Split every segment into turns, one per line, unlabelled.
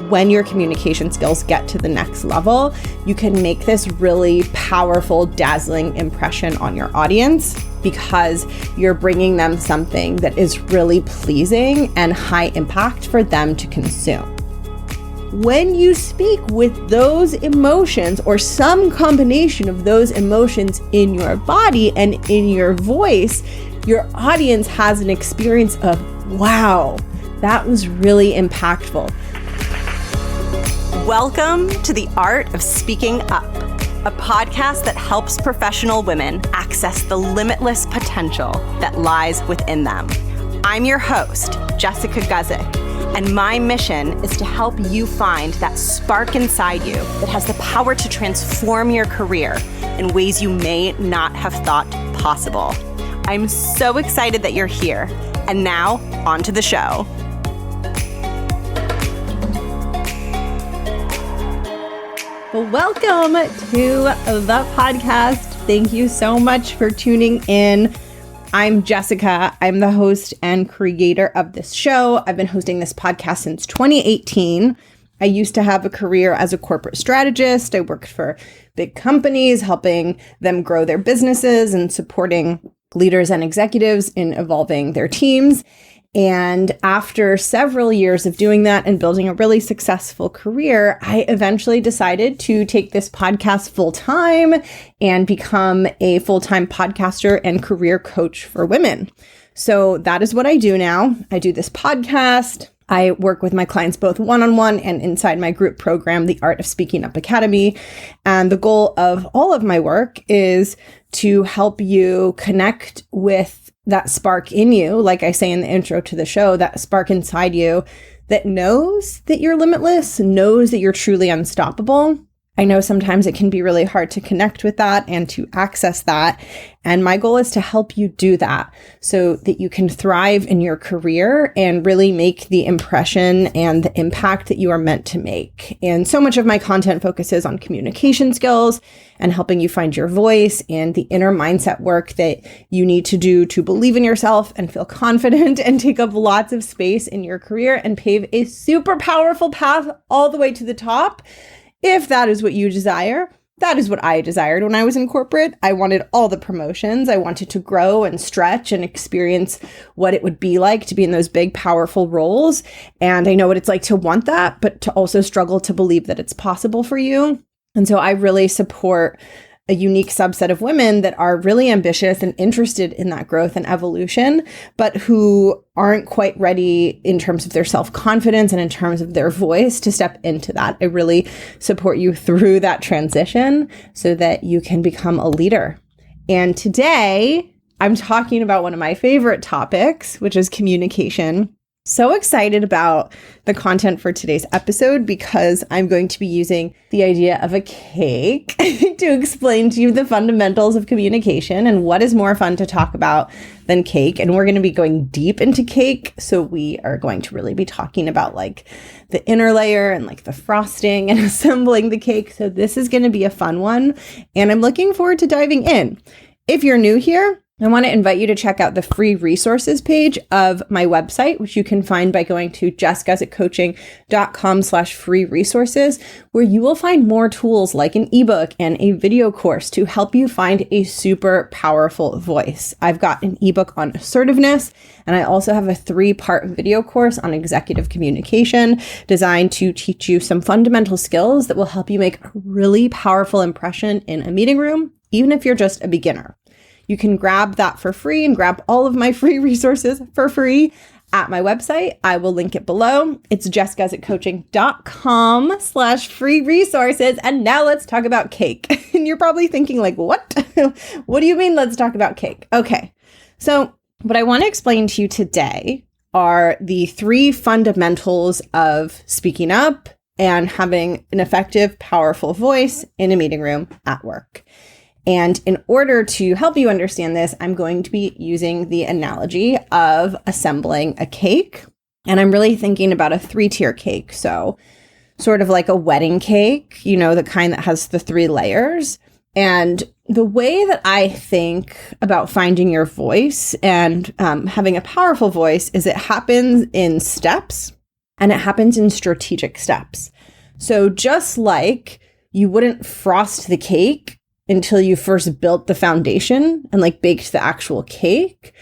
when your communication skills get to the next level, you can make this really powerful, dazzling impression on your audience because you're bringing them something that is really pleasing and high impact for them to consume. When you speak with those emotions or some combination of those emotions in your body and in your voice, your audience has an experience of, wow, that was really impactful.
Welcome to The Art of Speaking Up, a podcast that helps professional women access the limitless potential that lies within them. I'm your host, Jessica Guzik, and my mission is to help you find that spark inside you that has the power to transform your career in ways you may not have thought possible. I'm so excited that you're here. And now, on to the show.
Welcome to the podcast. Thank you so much for tuning in. I'm Jessica. I'm the host and creator of this show. I've been hosting this podcast since 2018. I used to have a career as a corporate strategist. I worked for big companies, helping them grow their businesses and supporting leaders and executives in evolving their teams. And after several years of doing that and building a really successful career, I eventually decided to take this podcast full time and become a full-time podcaster and career coach for women. So that is what I do now. I do this podcast. I work with my clients both one-on-one and inside my group program, The Art of Speaking Up Academy. And the goal of all of my work is to help you connect with that spark in you, like I say in the intro to the show, that spark inside you that knows that you're limitless, knows that you're truly unstoppable. I know sometimes it can be really hard to connect with that and to access that. And my goal is to help you do that so that you can thrive in your career and really make the impression and the impact that you are meant to make. And so much of my content focuses on communication skills and helping you find your voice and the inner mindset work that you need to do to believe in yourself and feel confident and take up lots of space in your career and pave a super powerful path all the way to the top. If that is what you desire, that is what I desired when I was in corporate. I wanted all the promotions. I wanted to grow and stretch and experience what it would be like to be in those big, powerful roles. And I know what it's like to want that, but to also struggle to believe that it's possible for you. And so I really support a unique subset of women that are really ambitious and interested in that growth and evolution, but who aren't quite ready in terms of their self-confidence and in terms of their voice to step into that. I really support you through that transition so that you can become a leader. And today I'm talking about one of my favorite topics, which is communication. So excited about the content for today's episode because I'm going to be using the idea of a cake to explain to you the fundamentals of communication and what is more fun to talk about than cake. And we're going to be going deep into cake. So we are going to really be talking about like the inner layer and like the frosting and assembling the cake. So this is going to be a fun one. And I'm looking forward to diving in. If you're new here, I want to invite you to check out the free resources page of my website, which you can find by going to jessguzikcoaching.com/free resources, where you will find more tools like an ebook and a video course to help you find a super powerful voice. I've got an ebook on assertiveness, and I also have a 3-part video course on executive communication designed to teach you some fundamental skills that will help you make a really powerful impression in a meeting room, even if you're just a beginner. You can grab that for free and grab all of my free resources for free at my website. I will link it below. It's jessguzikcoaching.com/free resources. And now let's talk about cake. And you're probably thinking like, what? What do you mean let's talk about cake? Okay. So what I want to explain to you today are the 3 fundamentals of speaking up and having an effective, powerful voice in a meeting room at work. And in order to help you understand this, I'm going to be using the analogy of assembling a cake. And I'm really thinking about a 3-tier cake. So sort of like a wedding cake, you know, the kind that has the 3 layers. And the way that I think about finding your voice and having a powerful voice is it happens in steps. And it happens in strategic steps. So just like you wouldn't frost the cake until you first built the foundation and like baked the actual cake,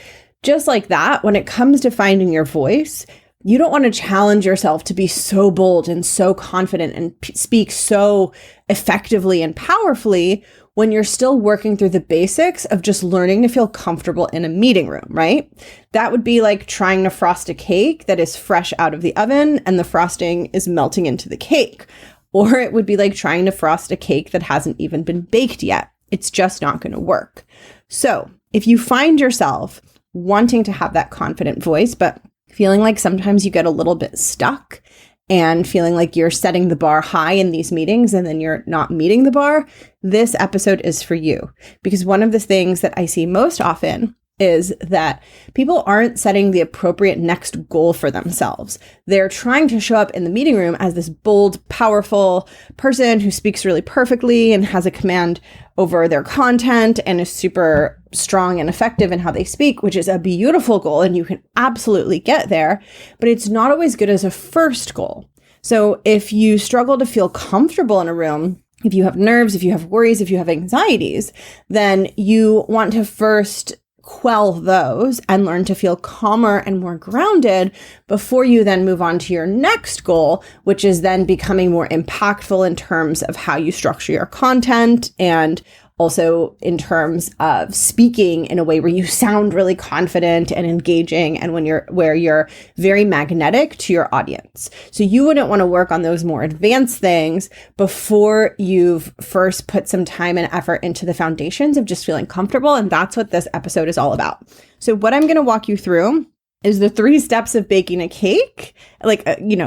just like that, when it comes to finding your voice, you don't want to challenge yourself to be so bold and so confident and speak so effectively and powerfully when you're still working through the basics of just learning to feel comfortable in a meeting room, right? That would be like trying to frost a cake that is fresh out of the oven and the frosting is melting into the cake. Or it would be like trying to frost a cake that hasn't even been baked yet. It's just not going to work. So if you find yourself wanting to have that confident voice, but feeling like sometimes you get a little bit stuck and feeling like you're setting the bar high in these meetings and then you're not meeting the bar, this episode is for you. Because one of the things that I see most often is that people aren't setting the appropriate next goal for themselves. They're trying to show up in the meeting room as this bold, powerful person who speaks really perfectly and has a command over their content and is super strong and effective in how they speak, which is a beautiful goal and you can absolutely get there, but it's not always good as a first goal. So if you struggle to feel comfortable in a room, if you have nerves, if you have worries, if you have anxieties, then you want to first quell those and learn to feel calmer and more grounded before you then move on to your next goal, which is then becoming more impactful in terms of how you structure your content and also in terms of speaking in a way where you sound really confident and engaging and where you're very magnetic to your audience. So you wouldn't want to work on those more advanced things before you've first put some time and effort into the foundations of just feeling comfortable. And that's what this episode is all about. So what I'm going to walk you through is the 3 steps of baking a cake,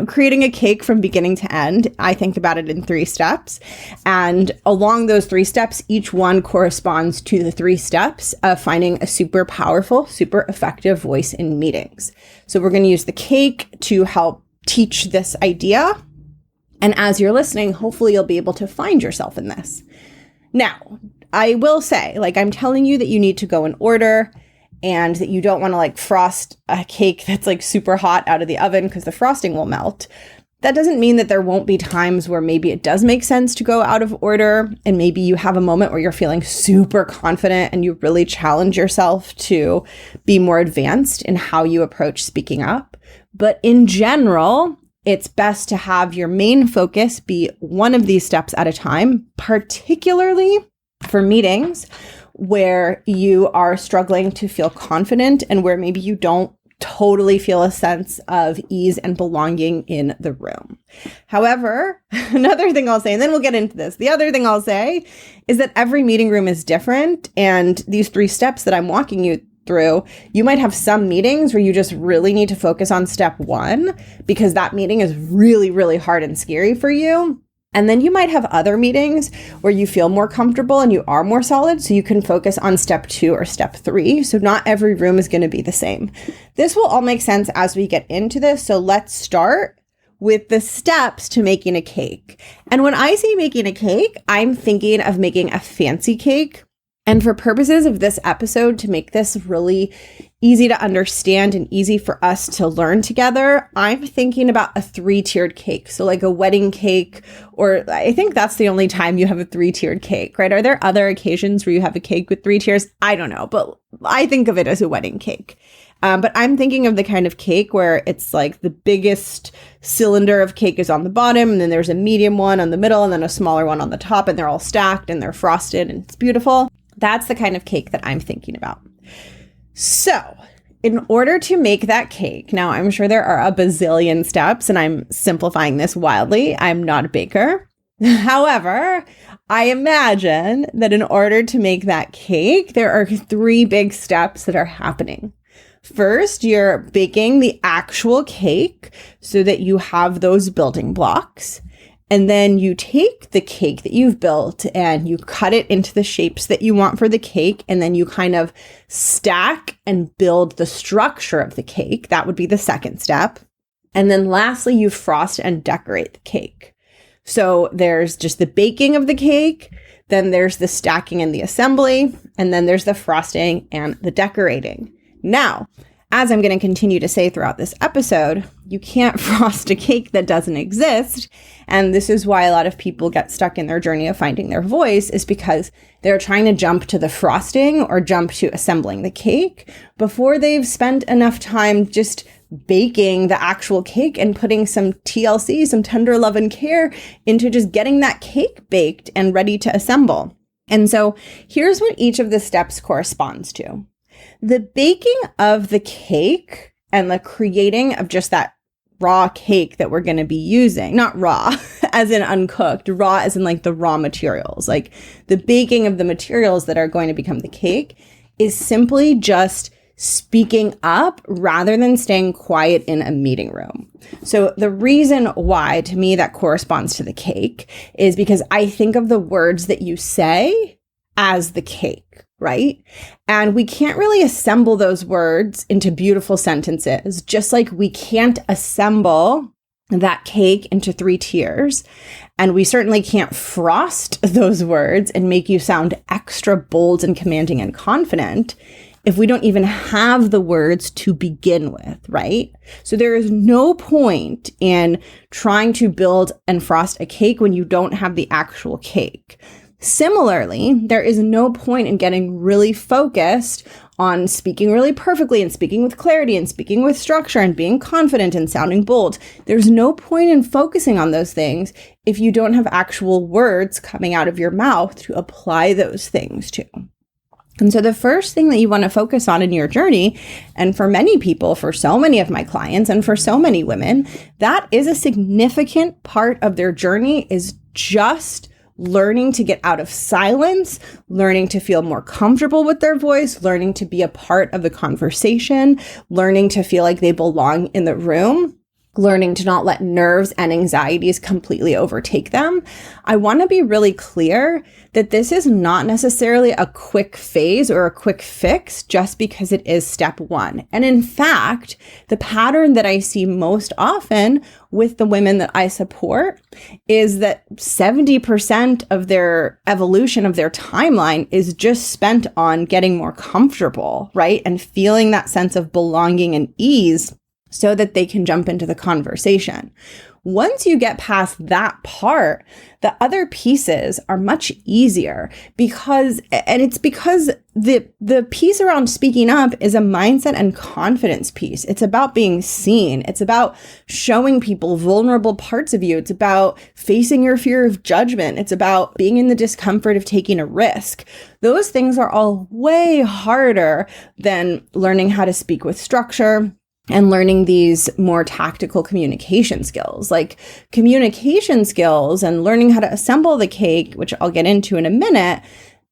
creating a cake from beginning to end. I think about it in 3 steps. And along those 3 steps, each one corresponds to the 3 steps of finding a super powerful, super effective voice in meetings. So we're going to use the cake to help teach this idea. And as you're listening, hopefully you'll be able to find yourself in this. Now, I will say, I'm telling you that you need to go in order and that you don't want to frost a cake that's super hot out of the oven because the frosting will melt. That doesn't mean that there won't be times where maybe it does make sense to go out of order and maybe you have a moment where you're feeling super confident and you really challenge yourself to be more advanced in how you approach speaking up. But in general, it's best to have your main focus be one of these steps at a time, particularly for meetings where you are struggling to feel confident and where maybe you don't totally feel a sense of ease and belonging in the room. However, another thing I'll say, and then we'll get into this, the other thing I'll say is that every meeting room is different. And these 3 steps that I'm walking you through, you might have some meetings where you just really need to focus on step 1 because that meeting is really, really hard and scary for you. And then you might have other meetings where you feel more comfortable and you are more solid, so you can focus on step 2 or step 3. So not every room is going to be the same. This will all make sense as we get into this. So let's start with the steps to making a cake. And when I say making a cake, I'm thinking of making a fancy cake. And for purposes of this episode, to make this really easy to understand and easy for us to learn together, I'm thinking about a 3-tiered cake. So like a wedding cake, or I think that's the only time you have a 3-tiered cake, right? Are there other occasions where you have a cake with 3 tiers? I don't know, but I think of it as a wedding cake. But I'm thinking of the kind of cake where it's like the biggest cylinder of cake is on the bottom, and then there's a medium one on the middle, and then a smaller one on the top, and they're all stacked and they're frosted and it's beautiful. That's the kind of cake that I'm thinking about. So in order to make that cake, now I'm sure there are a bazillion steps and I'm simplifying this wildly. I'm not a baker. However, I imagine that in order to make that cake, there are 3 big steps that are happening. First, you're baking the actual cake so that you have those building blocks. And then you take the cake that you've built and you cut it into the shapes that you want for the cake. And then you kind of stack and build the structure of the cake. That would be the second step. And then lastly, you frost and decorate the cake. So there's just the baking of the cake. Then there's the stacking and the assembly. And then there's the frosting and the decorating. Now, as I'm going to continue to say throughout this episode, you can't frost a cake that doesn't exist. And this is why a lot of people get stuck in their journey of finding their voice, is because they're trying to jump to the frosting or jump to assembling the cake before they've spent enough time just baking the actual cake and putting some TLC, some tender love and care into just getting that cake baked and ready to assemble. And so here's what each of the steps corresponds to. The baking of the cake and the creating of just that raw cake that we're going to be using, not raw as in uncooked, raw as in like the raw materials, like the baking of the materials that are going to become the cake, is simply just speaking up rather than staying quiet in a meeting room. So the reason why to me that corresponds to the cake is because I think of the words that you say as the cake, right? And we can't really assemble those words into beautiful sentences, just like we can't assemble that cake into 3 tiers. And we certainly can't frost those words and make you sound extra bold and commanding and confident if we don't even have the words to begin with, right? So there is no point in trying to build and frost a cake when you don't have the actual cake. Similarly, there is no point in getting really focused on speaking really perfectly and speaking with clarity and speaking with structure and being confident and sounding bold. There's no point in focusing on those things if you don't have actual words coming out of your mouth to apply those things to. And so the first thing that you want to focus on in your journey, and for many people, for so many of my clients and for so many women, that is a significant part of their journey, is just learning to get out of silence, learning to feel more comfortable with their voice, learning to be a part of the conversation, learning to feel like they belong in the room, learning to not let nerves and anxieties completely overtake them. I want to be really clear that this is not necessarily a quick phase or a quick fix just because it is step 1. And in fact, the pattern that I see most often with the women that I support is that 70% of their evolution of their timeline is just spent on getting more comfortable, right? And feeling that sense of belonging and ease so that they can jump into the conversation. Once you get past that part, the other pieces are much easier because the piece around speaking up is a mindset and confidence piece. It's about being seen. It's about showing people vulnerable parts of you. It's about facing your fear of judgment. It's about being in the discomfort of taking a risk. Those things are all way harder than learning how to speak with structure and learning these more tactical communication skills, like communication skills and learning how to assemble the cake, which I'll get into in a minute.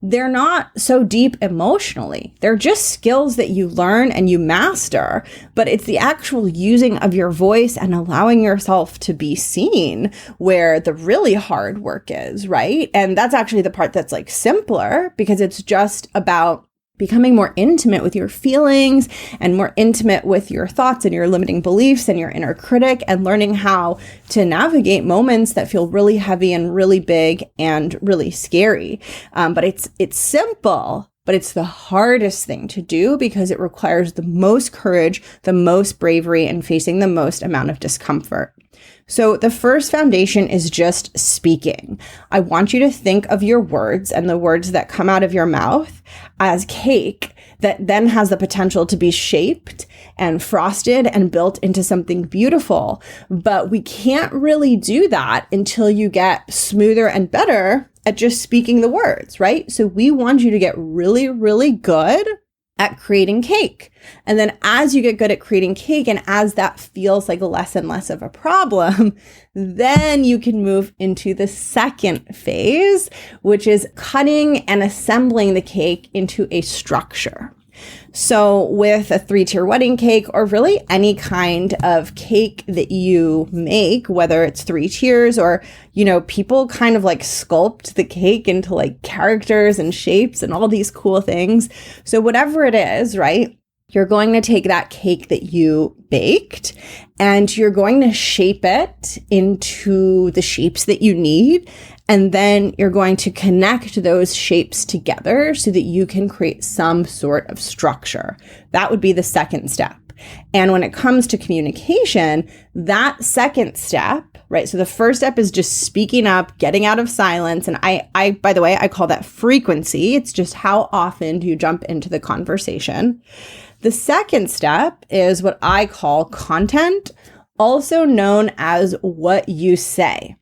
They're not so deep emotionally. They're just skills that you learn and you master, but it's the actual using of your voice and allowing yourself to be seen where the really hard work is, right? And that's actually the part that's like simpler because it's just about becoming more intimate with your feelings and more intimate with your thoughts and your limiting beliefs and your inner critic, and learning how to navigate moments that feel really heavy and really big and really scary. But it's simple, but it's the hardest thing to do because it requires the most courage, the most bravery, and facing the most amount of discomfort. So the first foundation is just speaking. I want you to think of your words and the words that come out of your mouth as cake that then has the potential to be shaped and frosted and built into something beautiful. But we can't really do that until you get smoother and better at just speaking the words, right? So we want you to get really, really good at creating cake. And then as you get good at creating cake and as that feels like less and less of a problem, then you can move into the second phase, which is cutting and assembling the cake into a structure. So with a 3-tier wedding cake, or really any kind of cake that you make, whether it's 3 tiers or, people kind of like sculpt the cake into like characters and shapes and all these cool things. So whatever it is, right? You're going to take that cake that you baked and you're going to shape it into the shapes that you need. And then you're going to connect those shapes together so that you can create some sort of structure. That would be the second step. And when it comes to communication, that second step, right? So the first step is just speaking up, getting out of silence. And I, by the way, I call that frequency. It's just how often do you jump into the conversation. The second step is what I call content, also known as what you say.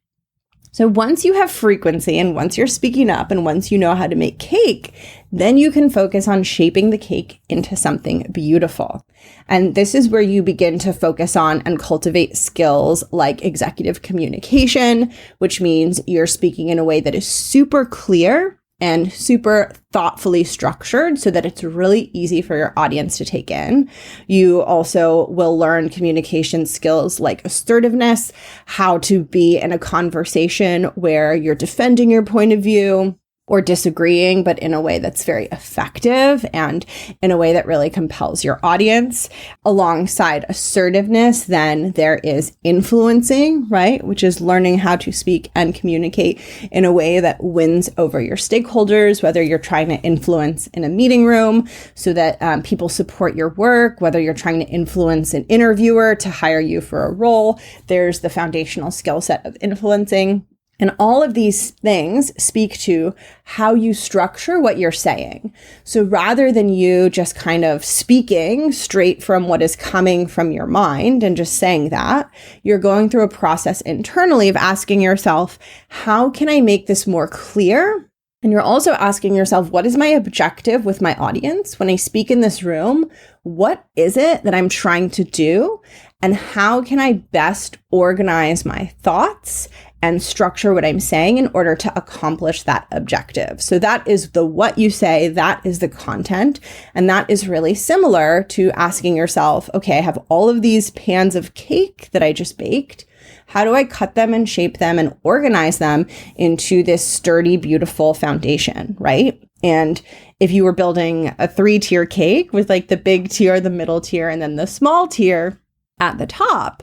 So once you have frequency and once you're speaking up and once you know how to make cake, then you can focus on shaping the cake into something beautiful. And this is where you begin to focus on and cultivate skills like executive communication, which means you're speaking in a way that is super clear and super thoughtfully structured so that it's really easy for your audience to take in. You also will learn communication skills like assertiveness, how to be in a conversation where you're defending your point of view or disagreeing, but in a way that's very effective and in a way that really compels your audience. Alongside assertiveness, then there is influencing, right? Which is learning how to speak and communicate in a way that wins over your stakeholders, whether you're trying to influence in a meeting room so that people support your work, whether you're trying to influence an interviewer to hire you for a role. There's the foundational skill set of influencing. And all of these things speak to how you structure what you're saying. So rather than you just kind of speaking straight from what is coming from your mind and just saying that, you're going through a process internally of asking yourself, how can I make this more clear? And you're also asking yourself, what is my objective with my audience? When I speak in this room, what is it that I'm trying to do? And how can I best organize my thoughts and structure what I'm saying in order to accomplish that objective? So that is the what you say, that is the content. And that is really similar to asking yourself, okay, I have all of these pans of cake that I just baked. How do I cut them and shape them and organize them into this sturdy, beautiful foundation, right? And if you were building a 3-tier cake with like the big tier, the middle tier, and then the small tier at the top,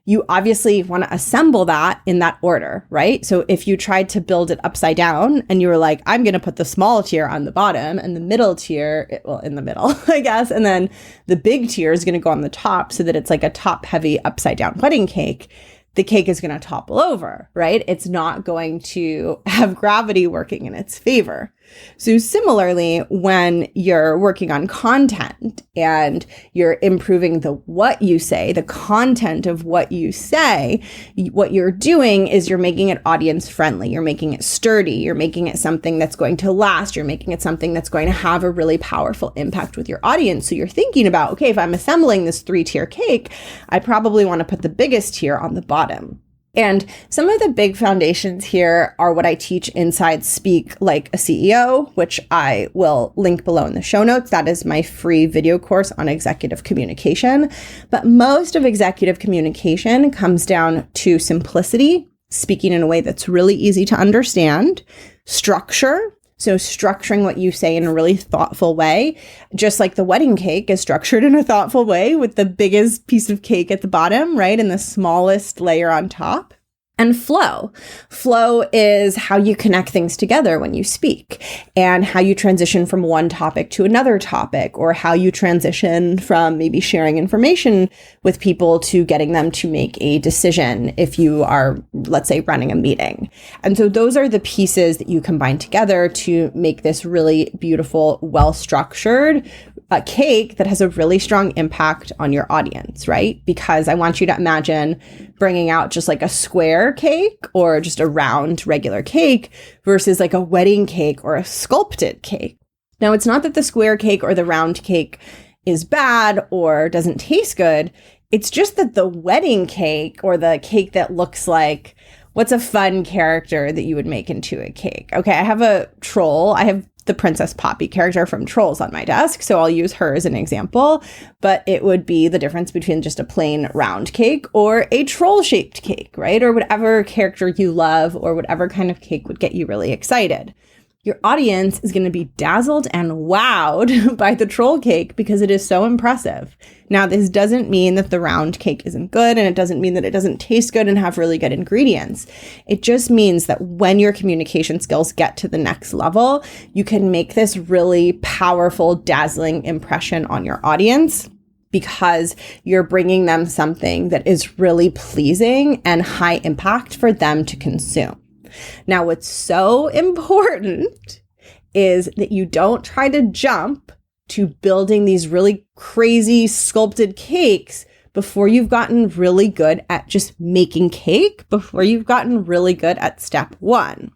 you obviously want to assemble that in that order, right? So if you tried to build it upside down and you were like, I'm going to put the small tier on the bottom and the middle tier, in the middle, I guess, and then the big tier is going to go on the top so that it's like a top heavy upside down wedding cake, the cake is going to topple over, right? It's not going to have gravity working in its favor. So similarly, when you're working on content and you're improving the what you say, the content of what you say, what you're doing is you're making it audience friendly. You're making it sturdy. You're making it something that's going to last. You're making it something that's going to have a really powerful impact with your audience. So you're thinking about, okay, if I'm assembling this 3-tier cake, I probably want to put the biggest tier on the bottom. And some of the big foundations here are what I teach inside Speak Like a CEO, which I will link below in the show notes. That is my free video course on executive communication. But most of executive communication comes down to simplicity, speaking in a way that's really easy to understand, structure. So structuring what you say in a really thoughtful way, just like the wedding cake is structured in a thoughtful way with the biggest piece of cake at the bottom, right? And the smallest layer on top. And flow. Flow is how you connect things together when you speak and how you transition from one topic to another topic, or how you transition from maybe sharing information with people to getting them to make a decision if you are, let's say, running a meeting. And so those are the pieces that you combine together to make this really beautiful, well-structured cake that has a really strong impact on your audience, right? Because I want you to imagine bringing out just like a square cake or just a round regular cake versus like a wedding cake or a sculpted cake. Now, it's not that the square cake or the round cake is bad or doesn't taste good. It's just that the wedding cake, or the cake that looks like, what's a fun character that you would make into a cake? Okay, I have a troll. I have the Princess Poppy character from Trolls on my desk, so I'll use her as an example, but it would be the difference between just a plain round cake or a troll-shaped cake, right? Or whatever character you love, or whatever kind of cake would get you really excited. Your audience is going to be dazzled and wowed by the troll cake because it is so impressive. Now, this doesn't mean that the round cake isn't good, and it doesn't mean that it doesn't taste good and have really good ingredients. It just means that when your communication skills get to the next level, you can make this really powerful, dazzling impression on your audience. because you're bringing them something that is really pleasing and high impact for them to consume. Now, what's so important is that you don't try to jump to building these really crazy sculpted cakes before you've gotten really good at just making cake, before you've gotten really good at step one.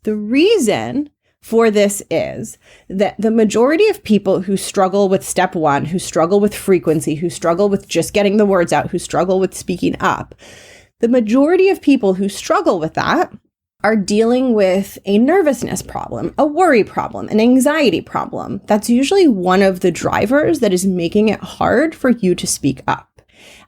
The reason for this is that the majority of people who struggle with step one, who struggle with frequency, who struggle with just getting the words out, who struggle with speaking up, the majority of people who struggle with that are dealing with a nervousness problem, a worry problem, an anxiety problem. That's usually one of the drivers that is making it hard for you to speak up.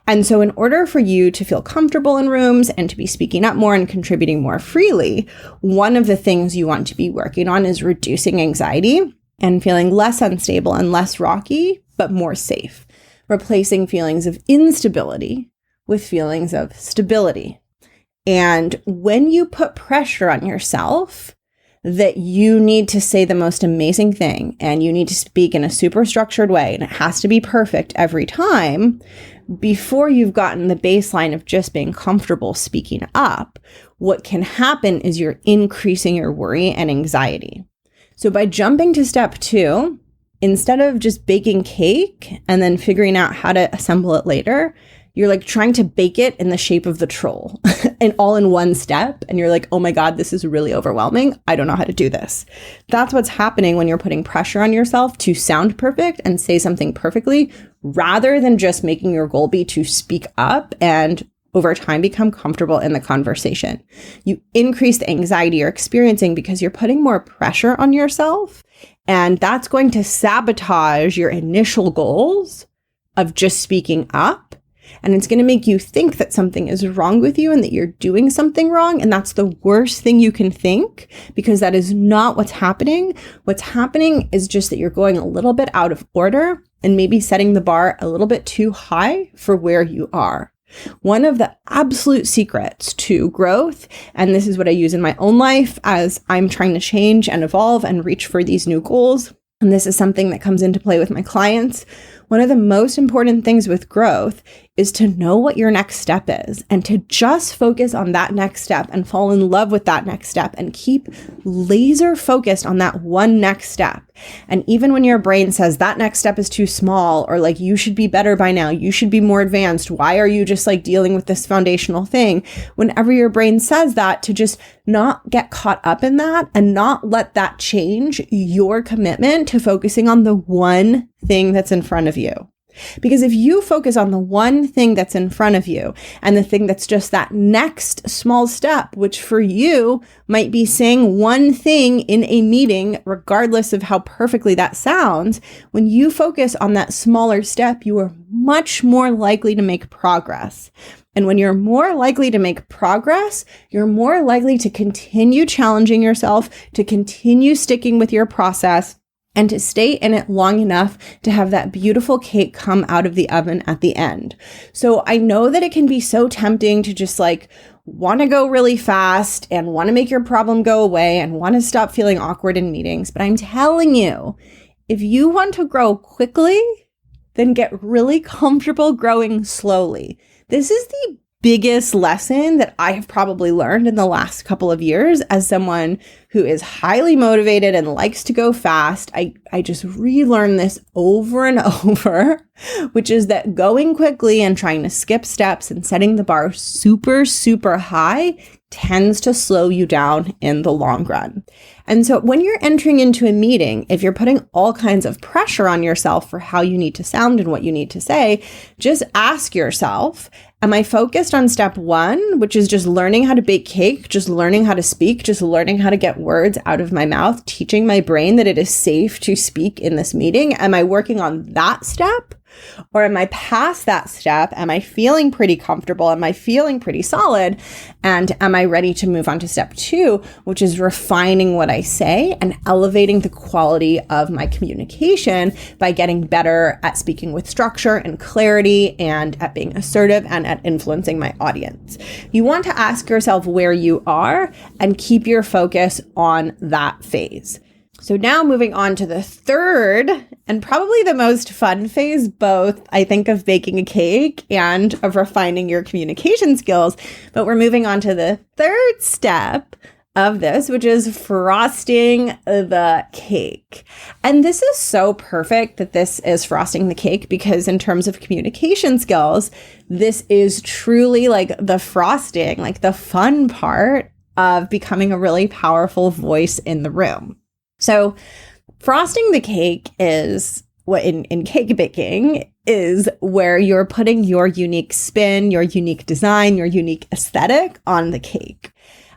And so in order for you to feel comfortable in rooms and to be speaking up more and contributing more freely, one of the things you want to be working on is reducing anxiety and feeling less unstable and less rocky, but more safe, replacing feelings of instability with feelings of stability. And when you put pressure on yourself that you need to say the most amazing thing and you need to speak in a super structured way and it has to be perfect every time, before you've gotten the baseline of just being comfortable speaking up, what can happen is you're increasing your worry and anxiety. So by jumping to step two, instead of just baking cake and then figuring out how to assemble it later, you're like trying to bake it in the shape of the troll and all in one step. And you're like, oh my God, this is really overwhelming. I don't know how to do this. That's what's happening when you're putting pressure on yourself to sound perfect and say something perfectly, rather than just making your goal be to speak up and over time become comfortable in the conversation. You increase the anxiety you're experiencing because you're putting more pressure on yourself. And that's going to sabotage your initial goals of just speaking up. And it's going to make you think that something is wrong with you and that you're doing something wrong. And that's the worst thing you can think, because that is not what's happening. What's happening is just that you're going a little bit out of order and maybe setting the bar a little bit too high for where you are. One of the absolute secrets to growth, and this is what I use in my own life as I'm trying to change and evolve and reach for these new goals, and this is something that comes into play with my clients. One of the most important things with growth is to know what your next step is and to just focus on that next step and fall in love with that next step and keep laser focused on that one next step. And even when your brain says that next step is too small, or like you should be better by now, you should be more advanced, why are you just like dealing with this foundational thing? Whenever your brain says that, to just not get caught up in that and not let that change your commitment to focusing on the one thing that's in front of you. Because if you focus on the one thing that's in front of you and the thing that's just that next small step, which for you might be saying one thing in a meeting, regardless of how perfectly that sounds, when you focus on that smaller step, you are much more likely to make progress. And when you're more likely to make progress, you're more likely to continue challenging yourself, to continue sticking with your process, and to stay in it long enough to have that beautiful cake come out of the oven at the end. So I know that it can be so tempting to just like want to go really fast and want to make your problem go away and want to stop feeling awkward in meetings. But I'm telling you, if you want to grow quickly, then get really comfortable growing slowly. This is the biggest lesson that I have probably learned in the last couple of years as someone who is highly motivated and likes to go fast. I just relearned this over and over, which is that going quickly and trying to skip steps and setting the bar super, super high tends to slow you down in the long run. And so when you're entering into a meeting, if you're putting all kinds of pressure on yourself for how you need to sound and what you need to say, just ask yourself, am I focused on step one, which is just learning how to bake cake, just learning how to speak, just learning how to get words out of my mouth, teaching my brain that it is safe to speak in this meeting? Am I working on that step? Or am I past that step? Am I feeling pretty comfortable? Am I feeling pretty solid? And am I ready to move on to step two, which is refining what I say and elevating the quality of my communication by getting better at speaking with structure and clarity and at being assertive and at influencing my audience? You want to ask yourself where you are and keep your focus on that phase. So now moving on to the third and probably the most fun phase, both I think of baking a cake and of refining your communication skills. But we're moving on to the third step of this, which is frosting the cake. And this is so perfect that this is frosting the cake, because in terms of communication skills, this is truly like the frosting, like the fun part of becoming a really powerful voice in the room. So frosting the cake is what in cake baking is where you're putting your unique spin, your unique design, your unique aesthetic on the cake.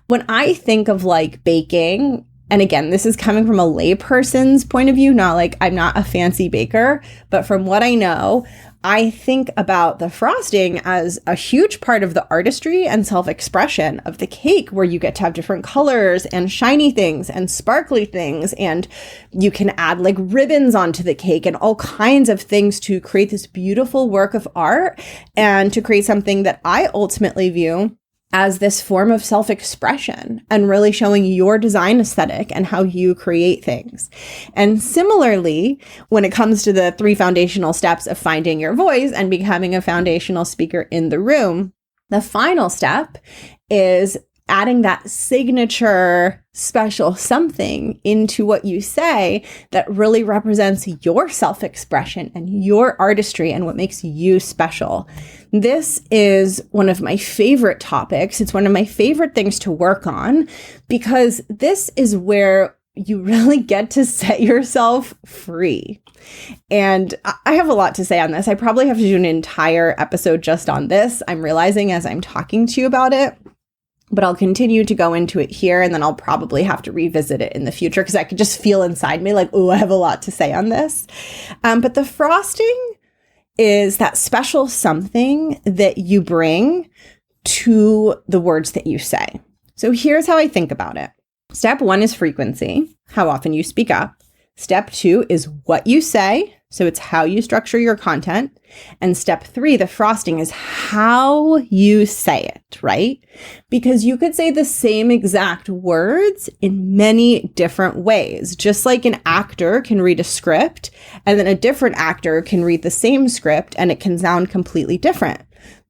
When I think of like baking, and again, this is coming from a layperson's point of view, not like I'm not a fancy baker, but from what I know, I think about the frosting as a huge part of the artistry and self-expression of the cake, where you get to have different colors and shiny things and sparkly things, and you can add like ribbons onto the cake and all kinds of things to create this beautiful work of art and to create something that I ultimately view as this form of self-expression and really showing your design aesthetic and how you create things. And similarly, when it comes to the 3 foundational steps of finding your voice and becoming a foundational speaker in the room, the final step is adding that signature special something into what you say that really represents your self-expression and your artistry and what makes you special. This is one of my favorite topics. It's one of my favorite things to work on, because this is where you really get to set yourself free. And I have a lot to say on this. I probably have to do an entire episode just on this. I'm realizing as I'm talking to you about it. But I'll continue to go into it here, and then I'll probably have to revisit it in the future, because I could just feel inside me like, oh, I have a lot to say on this. But the frosting is that special something that you bring to the words that you say. So here's how I think about it. Step 1 is frequency, how often you speak up. Step 2 is what you say. So it's how you structure your content. And step 3, the frosting, is how you say it, right? Because you could say the same exact words in many different ways. Just like an actor can read a script, and then a different actor can read the same script and it can sound completely different.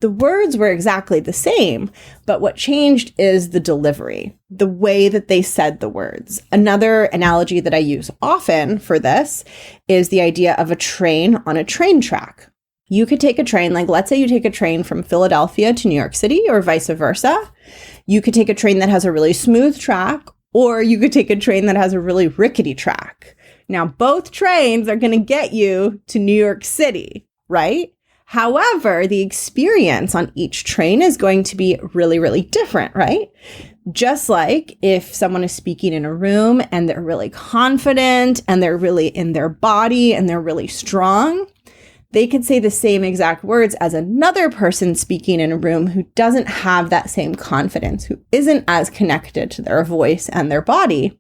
The words were exactly the same, but what changed is the delivery, the way that they said the words. Another analogy that I use often for this is the idea of a train on a train track. You could take a train, like let's say you take a train from Philadelphia to New York City or vice versa. You could take a train that has a really smooth track, or you could take a train that has a really rickety track. Now, both trains are going to get you to New York City, right? However, the experience on each train is going to be really, really different, right? Just like if someone is speaking in a room and they're really confident and they're really in their body and they're really strong, they could say the same exact words as another person speaking in a room who doesn't have that same confidence, who isn't as connected to their voice and their body.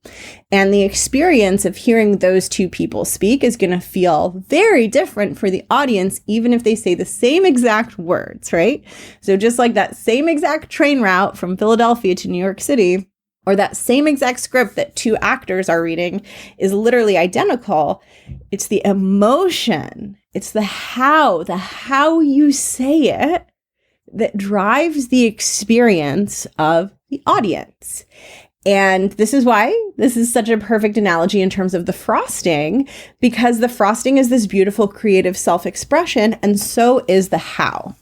And the experience of hearing those two people speak is going to feel very different for the audience, even if they say the same exact words, right? So just like that same exact train route from Philadelphia to New York City, or that same exact script that 2 actors are reading is literally identical, it's the emotion, it's the how you say it that drives the experience of the audience. And this is why this is such a perfect analogy in terms of the frosting, because the frosting is this beautiful creative self-expression, and so is the how.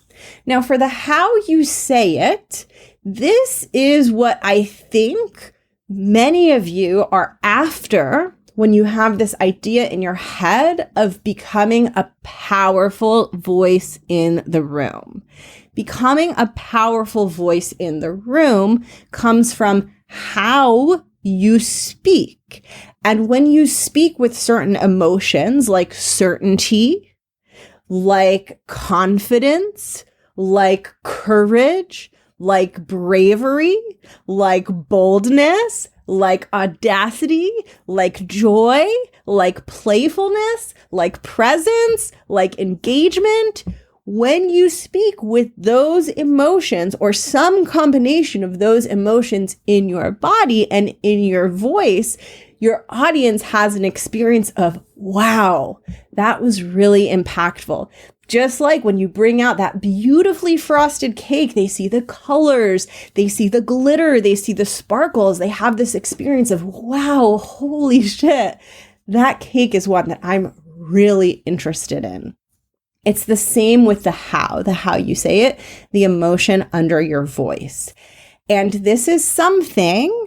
Now, for the how you say it, this is what I think many of you are after when you have this idea in your head of becoming a powerful voice in the room. Becoming a powerful voice in the room comes from how you speak. And when you speak with certain emotions like certainty, like confidence, like courage, like bravery, like boldness, like audacity, like joy, like playfulness, like presence, like engagement. When you speak with those emotions or some combination of those emotions in your body and in your voice, your audience has an experience of, wow, that was really impactful. Just like when you bring out that beautifully frosted cake, they see the colors, they see the glitter, they see the sparkles. They have this experience of, wow, holy shit, that cake is one that I'm really interested in. It's the same with the how you say it, the emotion under your voice. And this is something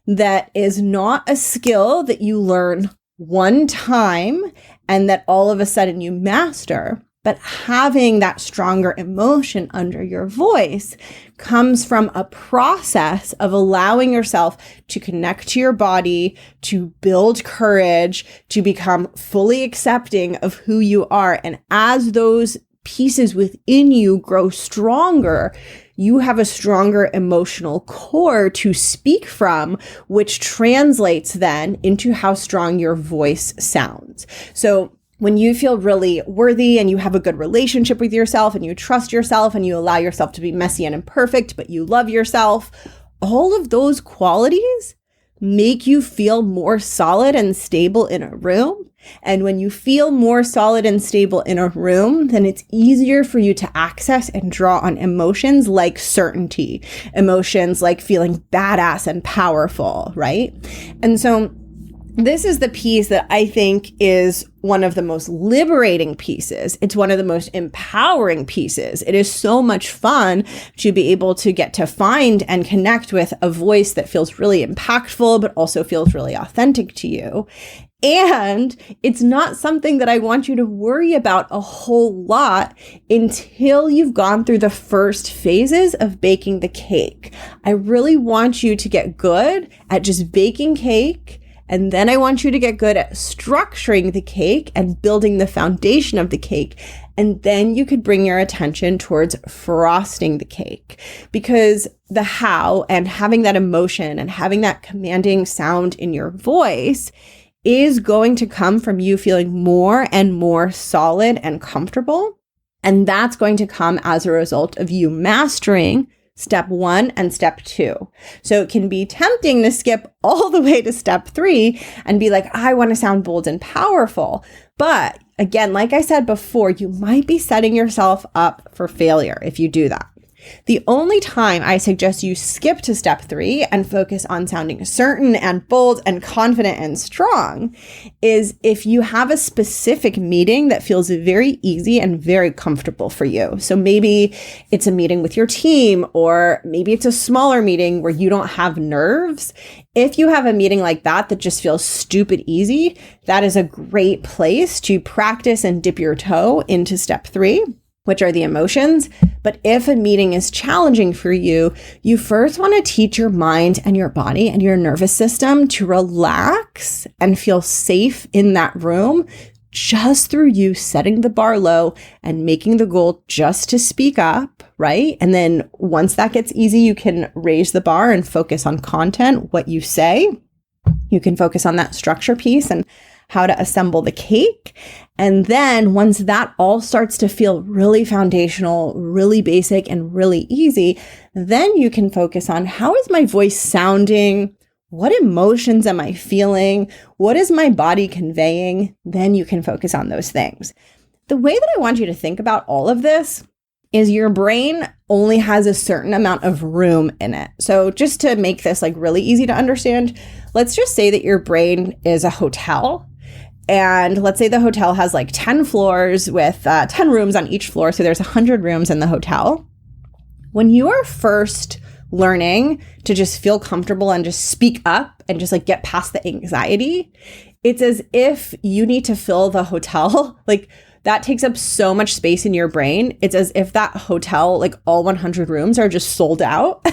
that is not a skill that you learn one time and that all of a sudden you master. But having that stronger emotion under your voice comes from a process of allowing yourself to connect to your body, to build courage, to become fully accepting of who you are. And as those pieces within you grow stronger, you have a stronger emotional core to speak from, which translates then into how strong your voice sounds. So when you feel really worthy and you have a good relationship with yourself and you trust yourself and you allow yourself to be messy and imperfect, but you love yourself, all of those qualities make you feel more solid and stable in a room. And when you feel more solid and stable in a room, then it's easier for you to access and draw on emotions like certainty, emotions like feeling badass and powerful, right? And so this is the piece that I think is one of the most liberating pieces. It's one of the most empowering pieces. It is so much fun to be able to get to find and connect with a voice that feels really impactful, but also feels really authentic to you. And it's not something that I want you to worry about a whole lot until you've gone through the first phases of baking the cake. I really want you to get good at just baking cake. And then I want you to get good at structuring the cake and building the foundation of the cake. And then you could bring your attention towards frosting the cake, because the how and having that emotion and having that commanding sound in your voice is going to come from you feeling more and more solid and comfortable. And that's going to come as a result of you mastering step 1 and step 2. So it can be tempting to skip all the way to step 3 and be like, I want to sound bold and powerful. But again, like I said before, you might be setting yourself up for failure if you do that. The only time I suggest you skip to step 3 and focus on sounding certain and bold and confident and strong is if you have a specific meeting that feels very easy and very comfortable for you. So maybe it's a meeting with your team, or maybe it's a smaller meeting where you don't have nerves. If you have a meeting like that just feels stupid easy, that is a great place to practice and dip your toe into step 3. Which are the emotions. But if a meeting is challenging for you, you first want to teach your mind and your body and your nervous system to relax and feel safe in that room just through you setting the bar low and making the goal just to speak up, right? And then once that gets easy, you can raise the bar and focus on content, what you say. You can focus on that structure piece and how to assemble the cake. And then once that all starts to feel really foundational, really basic, and really easy, then you can focus on, how is my voice sounding? What emotions am I feeling? What is my body conveying? Then you can focus on those things. The way that I want you to think about all of this is your brain only has a certain amount of room in it. So just to make this really easy to understand, let's just say that your brain is a hotel. And let's say the hotel has 10 floors with 10 rooms on each floor. So there's 100 rooms in the hotel. When you are first learning to just feel comfortable and just speak up and just get past the anxiety, it's as if you need to fill the hotel. That takes up so much space in your brain. It's as if that hotel, all 100 rooms are just sold out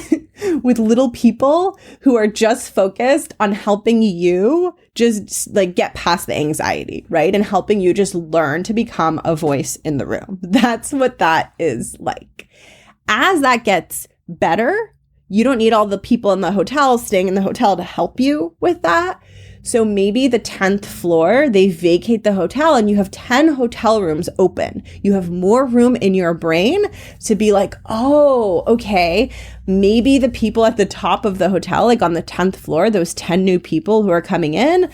with little people who are just focused on helping you just get past the anxiety, right? And helping you just learn to become a voice in the room. That's what that is like. As that gets better, you don't need all the people in the hotel staying in the hotel to help you with that. So maybe the 10th floor, they vacate the hotel and you have 10 hotel rooms open. You have more room in your brain to be like, oh, okay, maybe the people at the top of the hotel, like on the 10th floor, those 10 new people who are coming in.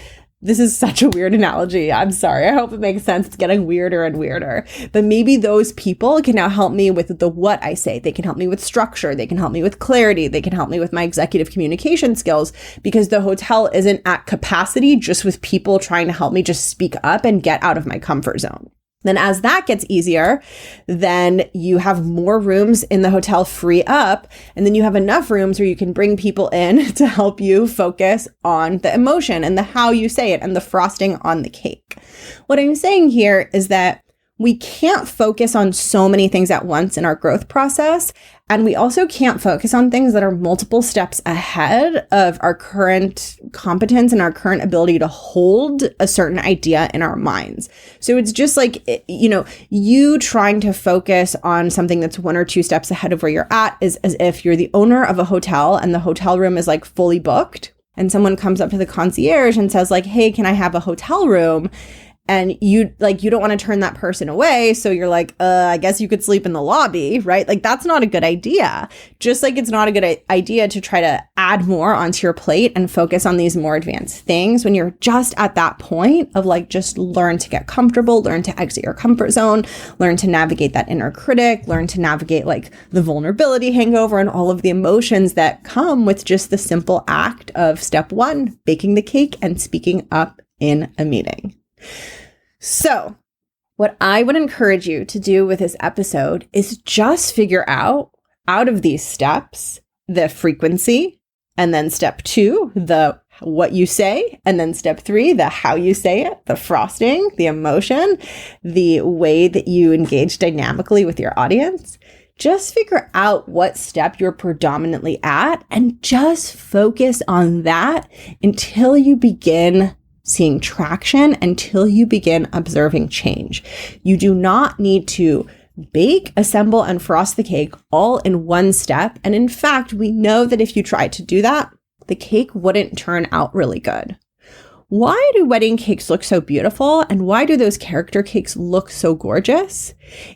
This is such a weird analogy. I'm sorry. I hope it makes sense. It's getting weirder and weirder. But maybe those people can now help me with the what I say. They can help me with structure. They can help me with clarity. They can help me with my executive communication skills, because the hotel isn't at capacity just with people trying to help me just speak up and get out of my comfort zone. Then as that gets easier, then you have more rooms in the hotel free up. And then you have enough rooms where you can bring people in to help you focus on the emotion and the how you say it and the frosting on the cake. What I'm saying here is that we can't focus on so many things at once in our growth process. And we also can't focus on things that are multiple steps ahead of our current competence and our current ability to hold a certain idea in our minds. So it's just like, you trying to focus on something that's one or two steps ahead of where you're at is as if you're the owner of a hotel and the hotel room is like fully booked. And someone comes up to the concierge and says like, hey, can I have a hotel room? And you don't want to turn that person away. So you're like, I guess you could sleep in the lobby, right? Like that's not a good idea. Just like it's not a good idea to try to add more onto your plate and focus on these more advanced things when you're just at that point of like, just learn to get comfortable, learn to exit your comfort zone, learn to navigate that inner critic, learn to navigate like the vulnerability hangover and all of the emotions that come with just the simple act of step one, baking the cake and speaking up in a meeting. So what I would encourage you to do with this episode is just figure out of these steps, the frequency, and then step 2, the what you say, and then step 3, the how you say it, the frosting, the emotion, the way that you engage dynamically with your audience. Just figure out what step you're predominantly at and just focus on that until you begin seeing traction, until you begin observing change. You do not need to bake, assemble, and frost the cake all in one step. And in fact, we know that if you tried to do that, the cake wouldn't turn out really good. Why do wedding cakes look so beautiful? And why do those character cakes look so gorgeous?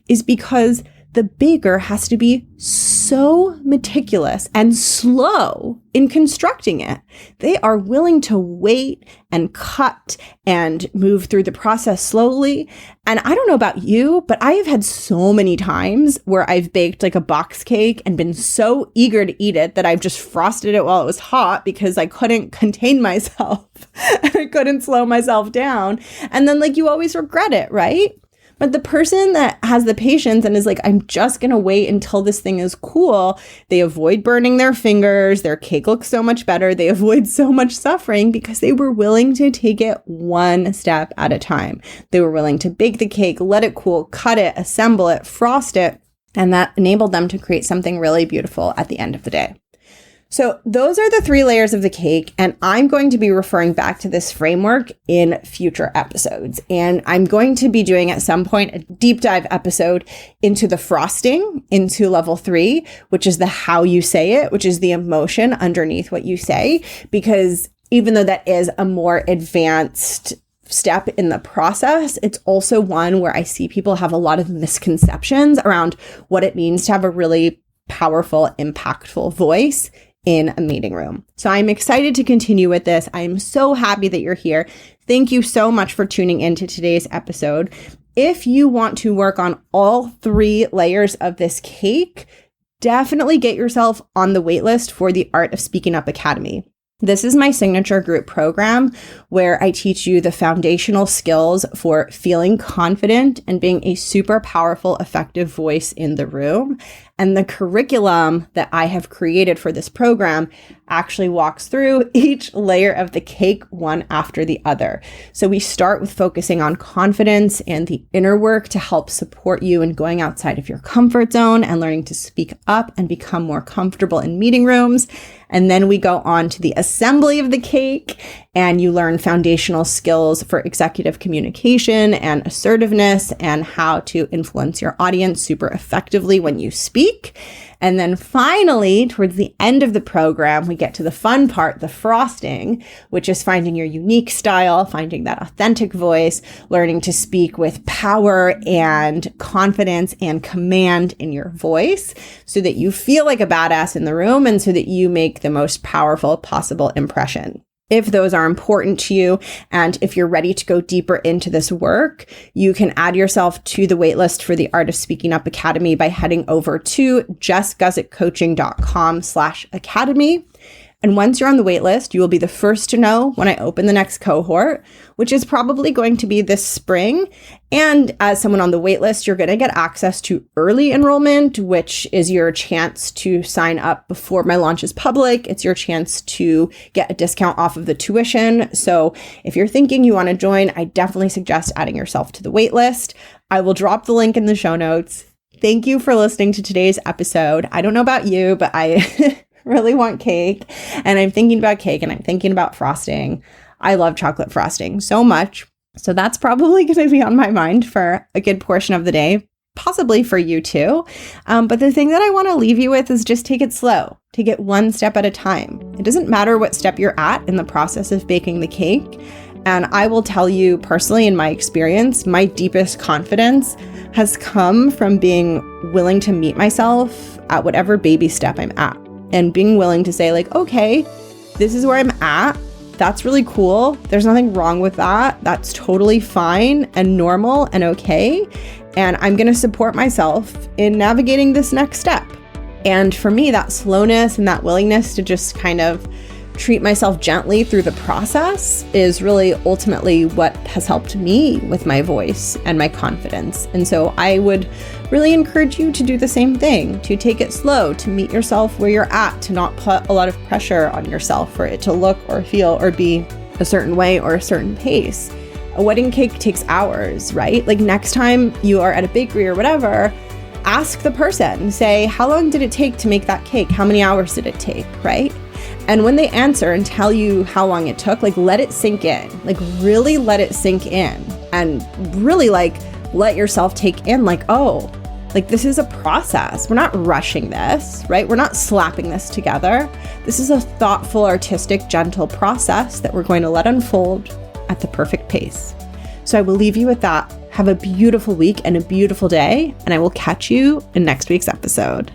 Is because the baker has to be so meticulous and slow in constructing it. They are willing to wait and cut and move through the process slowly. And I don't know about you, but I have had so many times where I've baked like a box cake and been so eager to eat it that I've just frosted it while it was hot because I couldn't contain myself. I couldn't slow myself down. And then like you always regret it, right? But the person that has the patience and is like, I'm just going to wait until this thing is cool, they avoid burning their fingers. Their cake looks so much better. They avoid so much suffering because they were willing to take it one step at a time. They were willing to bake the cake, let it cool, cut it, assemble it, frost it. And that enabled them to create something really beautiful at the end of the day. So those are the 3 layers of the cake, and I'm going to be referring back to this framework in future episodes. And I'm going to be doing at some point a deep dive episode into the frosting, into level 3, which is the how you say it, which is the emotion underneath what you say, because even though that is a more advanced step in the process, it's also one where I see people have a lot of misconceptions around what it means to have a really powerful, impactful voice in a meeting room. So I'm excited to continue with this. I'm so happy that you're here. Thank you so much for tuning into today's episode. If you want to work on all 3 layers of this cake, definitely get yourself on the waitlist for the Art of Speaking Up Academy. This is my signature group program where I teach you the foundational skills for feeling confident and being a super powerful, effective voice in the room. And the curriculum that I have created for this program actually walks through each layer of the cake one after the other. So we start with focusing on confidence and the inner work to help support you in going outside of your comfort zone and learning to speak up and become more comfortable in meeting rooms. And then we go on to the assembly of the cake, and you learn foundational skills for executive communication and assertiveness and how to influence your audience super effectively when you speak. And then finally, towards the end of the program, we get to the fun part, the frosting, which is finding your unique style, finding that authentic voice, learning to speak with power and confidence and command in your voice so that you feel like a badass in the room and so that you make the most powerful possible impression. If those are important to you, and if you're ready to go deeper into this work, you can add yourself to the waitlist for the Art of Speaking Up Academy by heading over to jessguzikcoaching.com/academy. And once you're on the waitlist, you will be the first to know when I open the next cohort, which is probably going to be this spring. And as someone on the waitlist, you're going to get access to early enrollment, which is your chance to sign up before my launch is public. It's your chance to get a discount off of the tuition. So if you're thinking you want to join, I definitely suggest adding yourself to the waitlist. I will drop the link in the show notes. Thank you for listening to today's episode. I don't know about you, but I really want cake, and I'm thinking about cake, and I'm thinking about frosting. I love chocolate frosting so much. So that's probably going to be on my mind for a good portion of the day, possibly for you too. But the thing that I want to leave you with is just take it slow, take it one step at a time. It doesn't matter what step you're at in the process of baking the cake. And I will tell you personally, in my experience, my deepest confidence has come from being willing to meet myself at whatever baby step I'm at. And being willing to say like, okay, this is where I'm at. That's really cool. There's nothing wrong with that. That's totally fine and normal and okay. And I'm going to support myself in navigating this next step. And for me, that slowness and that willingness to just kind of treat myself gently through the process is really ultimately what has helped me with my voice and my confidence. And so I would really encourage you to do the same thing, to take it slow, to meet yourself where you're at, to not put a lot of pressure on yourself for it to look or feel or be a certain way or a certain pace. A wedding cake takes hours, right? Like next time you are at a bakery or whatever, ask the person, say, how long did it take to make that cake? How many hours did it take, right? And when they answer and tell you how long it took, like let it sink in, like really let it sink in and really like let yourself take in like, oh, like this is a process. We're not rushing this, right? We're not slapping this together. This is a thoughtful, artistic, gentle process that we're going to let unfold at the perfect pace. So I will leave you with that. Have a beautiful week and a beautiful day, and I will catch you in next week's episode.